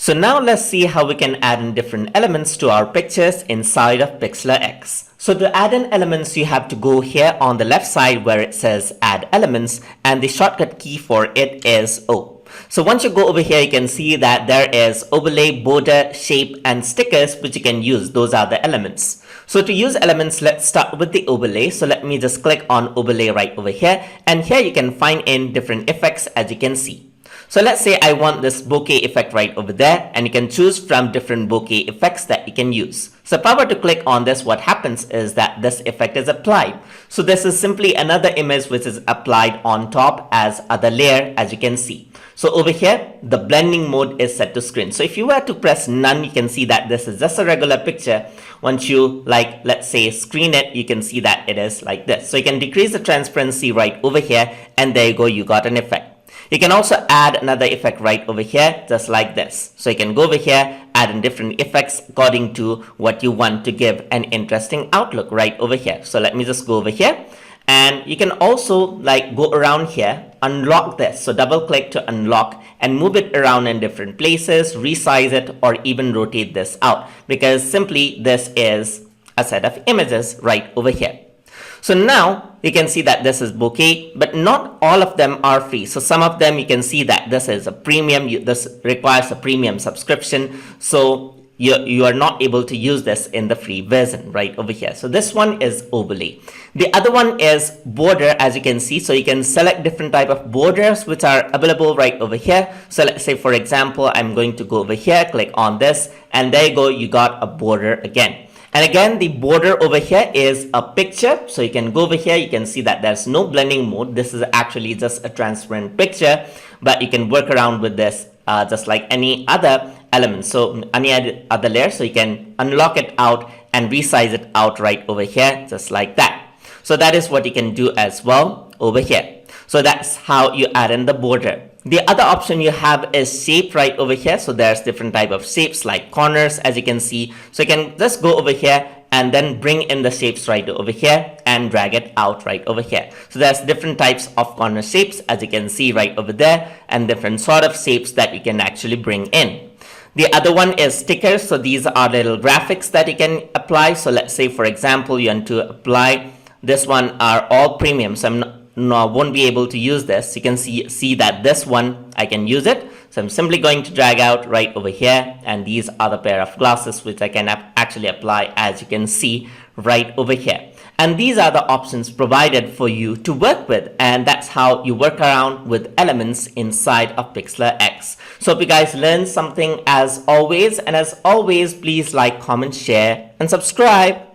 So now let's see how we can add in different elements to our pictures inside of Pixlr X. So to add in elements, you have to go here on the left side where it says add elements, and the shortcut key for it is O. So once you go over here, you can see that there is overlay, border, shape, and stickers which you can use. Those are the elements. So to use elements, let's start with the overlay. So let me just click on overlay right over here, and here you can find in different effects as you can see. So let's say I want this bokeh effect right over there, and you can choose from different bokeh effects that you can use. So if I were to click on this, what happens is that this effect is applied. So this is simply another image which is applied on top as other layer, as you can see. So over here, the blending mode is set to screen. So if you were to press none, you can see that this is just a regular picture. Once you let's say screen it, you can see that it is like this. So you can decrease the transparency right over here, and there you go, you got an effect. You can also add another effect right over here, just like this. So you can go over here, add in different effects according to what you want to give an interesting outlook right over here. So let me just go over here, and you can also go around here, unlock this. So double click to unlock and move it around in different places, resize it, or even rotate this out, because simply this is a set of images right over here. So now you can see that this is bokeh, but not all of them are free. So some of them you can see that this is a premium, this requires a premium subscription. So you are not able to use this in the free version right over here. So this one is overlay. The other one is border, as you can see. So you can select different type of borders which are available right over here. So let's say, for example, I'm going to go over here, click on this, and there you go, you got a border again. And again, the border over here is a picture. So you can go over here, you can see that there's no blending mode. This is actually just a transparent picture, but you can work around with this just like any other element. So any other layer, so you can unlock it out and resize it out right over here, just like that. So that is what you can do as well over here. So that's how you add in the border. The other option you have is shape right over here. So there's different type of shapes like corners, as you can see. So you can just go over here and then bring in the shapes right over here and drag it out right over here. So there's different types of corner shapes, as you can see right over there, and different sort of shapes that you can actually bring in. The other one is stickers. So these are little graphics that you can apply. So let's say, for example, you want to apply this one are all premium. So I won't be able to use this. You can see that this one I can use it. So I'm simply going to drag out right over here, and these are the pair of glasses which I can actually apply, as you can see right over here. And these are the options provided for you to work with, and that's how you work around with elements inside of Pixlr X. So if you guys learned something, as always, please like, comment, share, and subscribe.